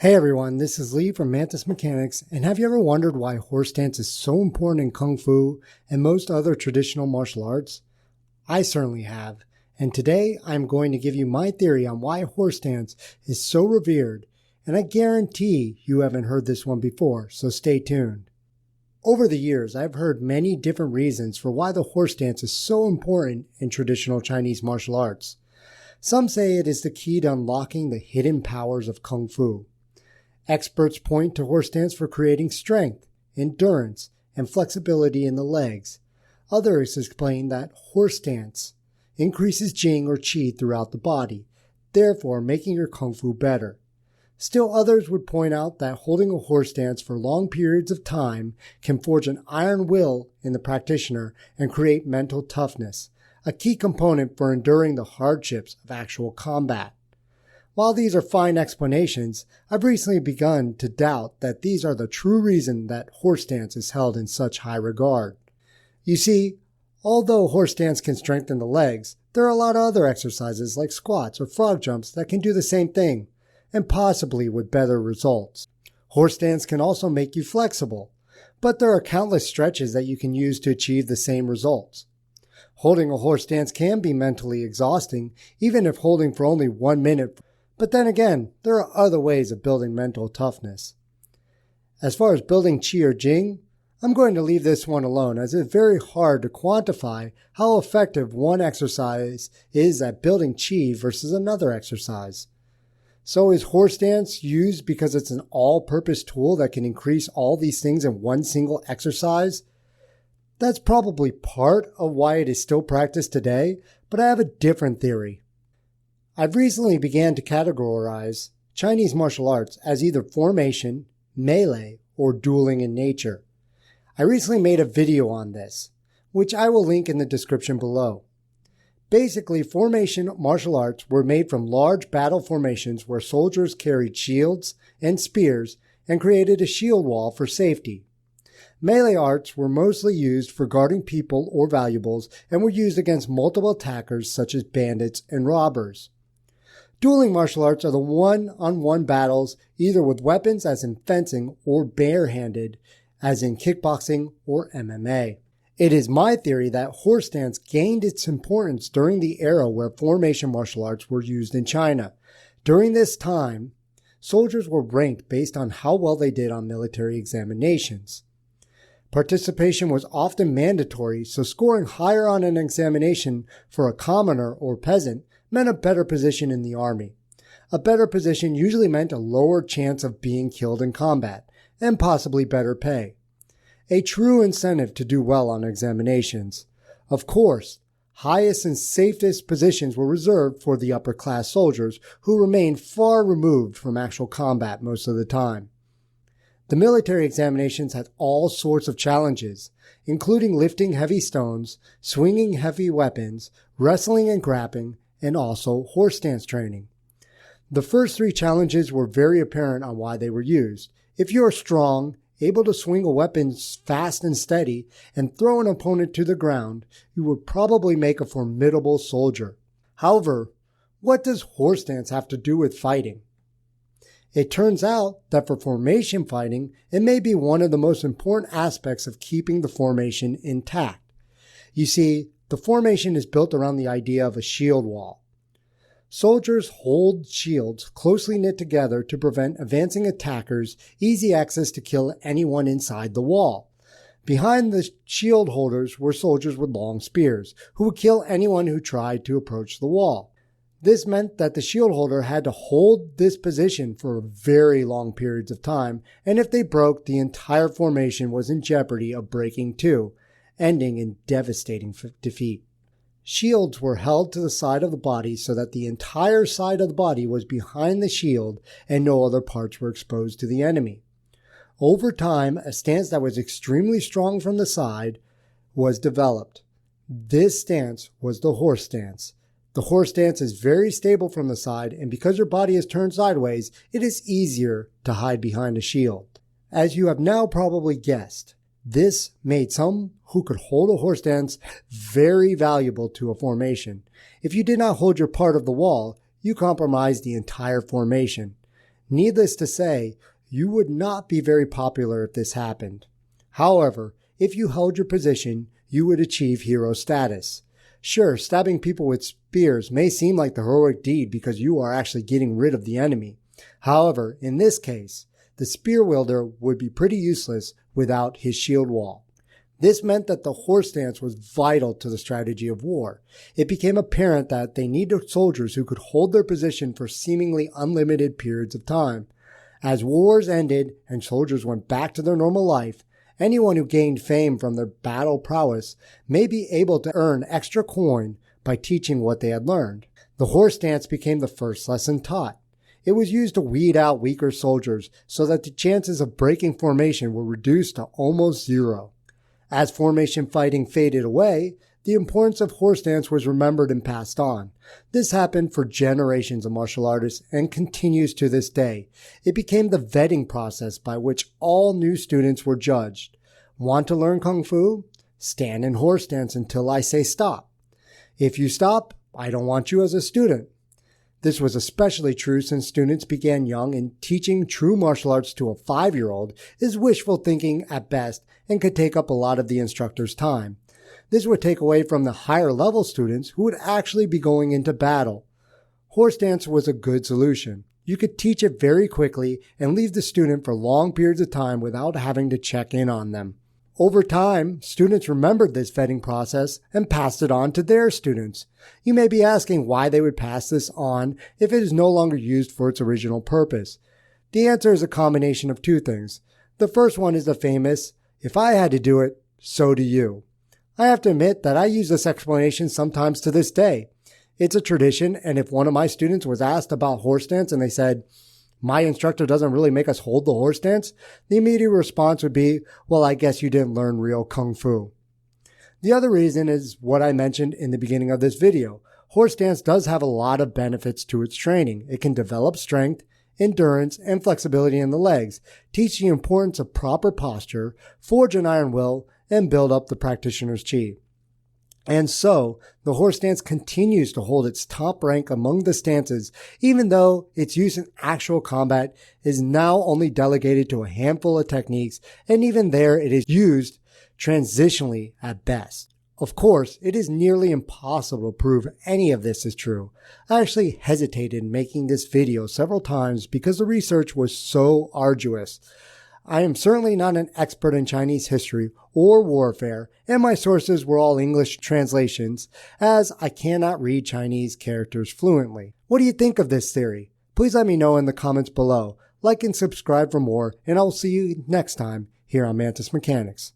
Hey everyone, this is Lee from Mantis Mechanics, and have you ever wondered why horse stance is so important in Kung Fu and most other traditional martial arts? I certainly have, and today I'm going to give you my theory on why horse stance is so revered, and I guarantee you haven't heard this one before, so stay tuned. Over the years, I've heard many different reasons for why the horse stance is so important in traditional Chinese martial arts. Some say it is the key to unlocking the hidden powers of Kung Fu. Experts point to horse stance for creating strength, endurance, and flexibility in the legs. Others explain that horse stance increases Jing or Qi throughout the body, therefore making your Kung Fu better. Still others would point out that holding a horse stance for long periods of time can forge an iron will in the practitioner and create mental toughness, a key component for enduring the hardships of actual combat. While these are fine explanations, I've recently begun to doubt that these are the true reason that horse stance is held in such high regard. You see, although horse stance can strengthen the legs, there are a lot of other exercises like squats or frog jumps that can do the same thing, and possibly with better results. Horse stance can also make you flexible, but there are countless stretches that you can use to achieve the same results. Holding a horse stance can be mentally exhausting, even if holding for only 1 minute. But then again, there are other ways of building mental toughness. As far as building Qi or Jing, I'm going to leave this one alone as it's very hard to quantify how effective one exercise is at building Qi versus another exercise. So is horse stance used because it's an all-purpose tool that can increase all these things in one single exercise? That's probably part of why it is still practiced today, but I have a different theory. I've recently began to categorize Chinese martial arts as either formation, melee, or dueling in nature. I recently made a video on this, which I will link in the description below. Basically, formation martial arts were made from large battle formations where soldiers carried shields and spears and created a shield wall for safety. Melee arts were mostly used for guarding people or valuables and were used against multiple attackers such as bandits and robbers. Dueling martial arts are the one-on-one battles either with weapons as in fencing or barehanded as in kickboxing or MMA. It is my theory that horse stance gained its importance during the era where formation martial arts were used in China. During this time, soldiers were ranked based on how well they did on military examinations. Participation was often mandatory, so scoring higher on an examination for a commoner or peasant meant a better position in the army. A better position usually meant a lower chance of being killed in combat, and possibly better pay. A true incentive to do well on examinations. Of course, highest and safest positions were reserved for the upper-class soldiers who remained far removed from actual combat most of the time. The military examinations had all sorts of challenges, including lifting heavy stones, swinging heavy weapons, wrestling and grappling, and also horse stance training. The first 3 challenges were very apparent on why they were used. If you are strong, able to swing a weapon fast and steady, and throw an opponent to the ground, you would probably make a formidable soldier. However, what does horse stance have to do with fighting? It turns out that for formation fighting, it may be one of the most important aspects of keeping the formation intact. You see, the formation is built around the idea of a shield wall. Soldiers hold shields closely knit together to prevent advancing attackers easy access to kill anyone inside the wall. Behind the shield holders were soldiers with long spears, who would kill anyone who tried to approach the wall. This meant that the shield holder had to hold this position for very long periods of time, and if they broke, the entire formation was in jeopardy of breaking too, ending in devastating defeat. Shields were held to the side of the body so that the entire side of the body was behind the shield and no other parts were exposed to the enemy. Over time, a stance that was extremely strong from the side was developed. This stance was the horse stance. The horse stance is very stable from the side, and because your body is turned sideways, it is easier to hide behind a shield. As you have now probably guessed, This made some who could hold a horse stance very valuable to a formation. If you did not hold your part of the wall, you compromised the entire formation. Needless to say, you would not be very popular if this happened. However, if you held your position, you would achieve hero status. Sure, stabbing people with spears may seem like the heroic deed because you are actually getting rid of the enemy. However, in this case, the spear wielder would be pretty useless without his shield wall. This meant that the horse stance was vital to the strategy of war. It became apparent that they needed soldiers who could hold their position for seemingly unlimited periods of time. As wars ended and soldiers went back to their normal life, anyone who gained fame from their battle prowess may be able to earn extra coin by teaching what they had learned. The horse stance became the first lesson taught. It was used to weed out weaker soldiers so that the chances of breaking formation were reduced to almost zero. As formation fighting faded away, the importance of horse stance was remembered and passed on. This happened for generations of martial artists and continues to this day. It became the vetting process by which all new students were judged. Want to learn Kung Fu? Stand in horse stance until I say stop. If you stop, I don't want you as a student. This was especially true since students began young, and teaching true martial arts to a 5-year-old is wishful thinking at best and could take up a lot of the instructor's time. This would take away from the higher level students who would actually be going into battle. Horse stance was a good solution. You could teach it very quickly and leave the student for long periods of time without having to check in on them. Over time, students remembered this vetting process and passed it on to their students. You may be asking why they would pass this on if it is no longer used for its original purpose. The answer is a combination of two things. The first one is the famous, "If I had to do it, so do you." I have to admit that I use this explanation sometimes to this day. It's a tradition, and if one of my students was asked about horse stance and they said, "My instructor doesn't really make us hold the horse stance," the immediate response would be, "Well, I guess you didn't learn real Kung Fu." The other reason is what I mentioned in the beginning of this video. Horse stance does have a lot of benefits to its training. It can develop strength, endurance, and flexibility in the legs, teach the importance of proper posture, forge an iron will, and build up the practitioner's chi. And so, the horse stance continues to hold its top rank among the stances, even though its use in actual combat is now only delegated to a handful of techniques, and even there it is used transitionally at best. Of course, it is nearly impossible to prove any of this is true. I actually hesitated in making this video several times because the research was so arduous. I am certainly not an expert in Chinese history or warfare, and my sources were all English translations, as I cannot read Chinese characters fluently. What do you think of this theory? Please let me know in the comments below. Like and subscribe for more, and I'll see you next time here on Mantis Mechanics.